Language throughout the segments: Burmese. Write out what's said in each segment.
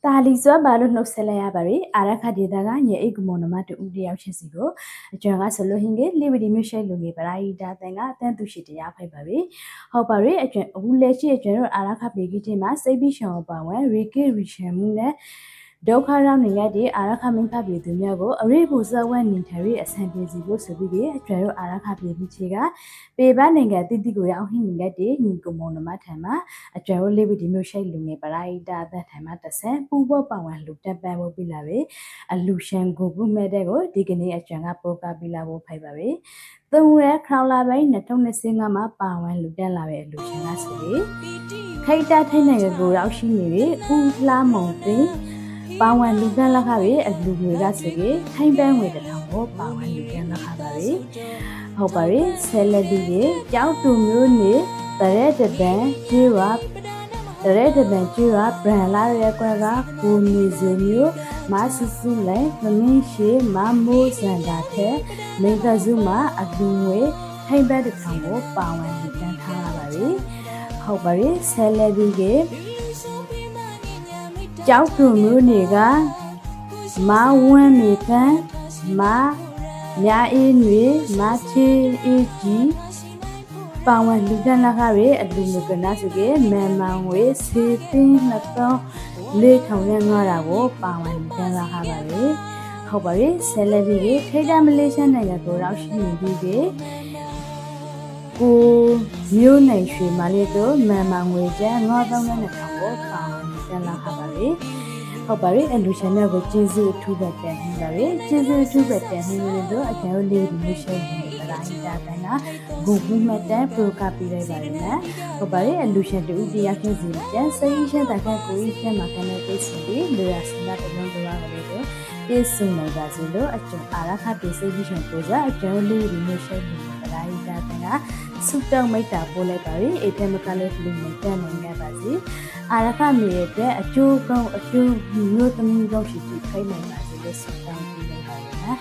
တာလီစွမ်းပါလို့နှုတ်ဆက်လိုက်ရပါပြီအာရခဒေတာကညအိတ်ကမွန်နမတူဦးတယောက်ချင်းစီကိုအကျွမ်းကဆိုလို့ဟင်းကလိဝဒီမျိုးရှိလူငယ်ပရာဟိတာတန်ကအတန်းသူရှိတရားဖိုက်ပါပြီဟုတ်ပါပြီအကျွမ်းအခုလက်ရှိအကျွမ်းတို့အာရခပေကြီးတင်မှာစိတ်ပြီးရှောင်ပါဝင်ရီကေရီရှန်မှုနဲ့ဒုက္ခရောက်နေတဲ့အာရခမင်းဖပြည်သူများကိုအရိဘူဇဝတ်နေထိုင်ရအဆန်ပြေစီဖို့ဆိုပြီးအကျွမ်းတို့အာရခပြည်ကြီးချေကပေပန်းနိုင်ငံတိတိကိုရောက်ဟင်းနေတဲ့ညီကမွန်နမထံမှာအကျွမ်းတို့လိဝဒီမျိုးရှိလူငယ်ပရာဟိတာအတန်းထံမှာတဆန်ပူဘောပဝင်လူတက်ပန်းဖို့ပြလာပဲအလူရှန်ကိုကုမဲ့တဲ့ကိုဒီကနေ့အကျွမ်းကပိုကပြလာဖို့ဖိုက်ပါပဲသုံးရက်ခေါလာပိုင်း2025မှာပါဝင်လူတက်လာပဲအလူရှန်ကဆိုပြီးခိတ်တာထိုင်နိုင်ငံကိုရောက်ရှိနေပြီဦးလာမုံသိပါဝင်လူတက်လာခပဲအလူတွေကဆိုပြီးထိုင်ပန်းဝေတထောင်ကိုပါဝင်လူတက်လာခပါပဲဟုတ်ပါပြီဆယ်လက်ဒီတွေကြောက်တူမျိုးနေတရဲတပန်ကျေးဝါတရဲတပန်ကျေးဝါဘရန်လာရဲကွက်ကကိုနေစုမျိုးမဆူဆူလဲမင်းရှိမမိုးစန္ဒာတဲ့မိကစုမှာအလူငွေထိုင်ပန်းတထောင်ကိုပါဝင်လူတက်ထားရပါပြီဟုတ်ပါပြီဆယ်လက်ဒီတွေကြောက်တူမျိုးတွေကမဝန်းမီတန်မမြာအေးနွေမချေအေးကြီးပါဝင်လူကန်လာခရဲအလူမကနာစုကေမန်မန်ဝေစေတင်းနှစ်သောလေးထောင်နဲ့ငါတာကိုပါဝင်လူကန်လာခပါပဲဟုတ်ပါပြီဆယ်လက်ပြီးကေထိတာမလေးရှားနိုင်ငံကိုရောက်ရှိနေပြီးကေကိုမျိုးနိုင်ရွှေမလေးတို့မန်မန်ငွေကျန်9200ကိုပါဝင်လူကန်လာခပါပဲဟုတ်ပါပြီအလူရှင်များကိုကျေးဇူးအထူးပဲတင်နေပါပြီကျေးဇူးအထူးပဲတင်နေလို့အကျဉ်းလေးဒီမျိုးရှိနေပရာဟိတာတန်ကဂူဂူမတ်တန်ပရိုကပ်ပြီးလိုက်ပါလိမ့်မယ်ဟုတ်ပါပြီအလူရှင်တူတရားချင်းစီကျန်စိတ်ရှင်းတဲ့ခက်ကိုကြီးချက်မှာခနဲ့သိစီပြီးလူရစနာတလုံးကြွားကလေးကိုပြည့်စုံနိုင်ပါစေလို့အကျဉ်းအာရခပိစိတ်ရှင်ကိုစားအကျဉ်းလေးဒီမျိုးရှိနေပရာဟိတာတန်ကစုတောင်းမိတ်တာပို့လိုက်ပါပြီအေတမကလေးလူနဲ့တန်နိုင်ကြပါစေအာရခမီရဲ့တဲ့အကျိုးကောင်းအကျိုးမျိုးသမီးကောင်းရှိပြီးခိုင်းနိုင်ပါစေလို့ဆုတောင်းပေးလိုက်ပါရနော်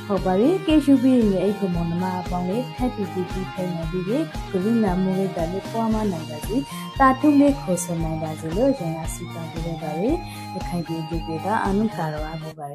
ဟုတ်ပါပြီကေရှုပြီးရဲ့အဲ့ကမနမအပေါင်းလေးထပ်ပြီးပြီးခိုင်းနေပြီးကရုဏာမူရတဲ့လေးပွားမနိုင်ပါစေတာထုလေးခေါ်ဆနိုင်ပါစေလို့ကျွန်တော်ဆုတောင်းပေးလိုက်ပါရခိုင်ပြည်သူတွေကအနုကာရောပါပါ